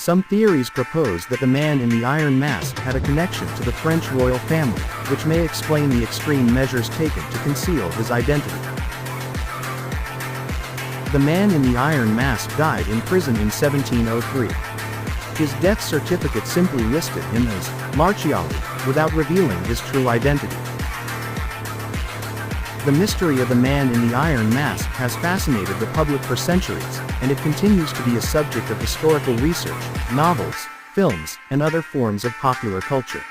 Some theories propose that the man in the iron mask had a connection to the French royal family, which may explain the extreme measures taken to conceal his identity. The man in the iron mask died in prison in 1703. His death certificate simply listed him as Marchiali, without revealing his true identity. The mystery of the man in the iron mask has fascinated the public for centuries, and it continues to be a subject of historical research, novels, films, and other forms of popular culture.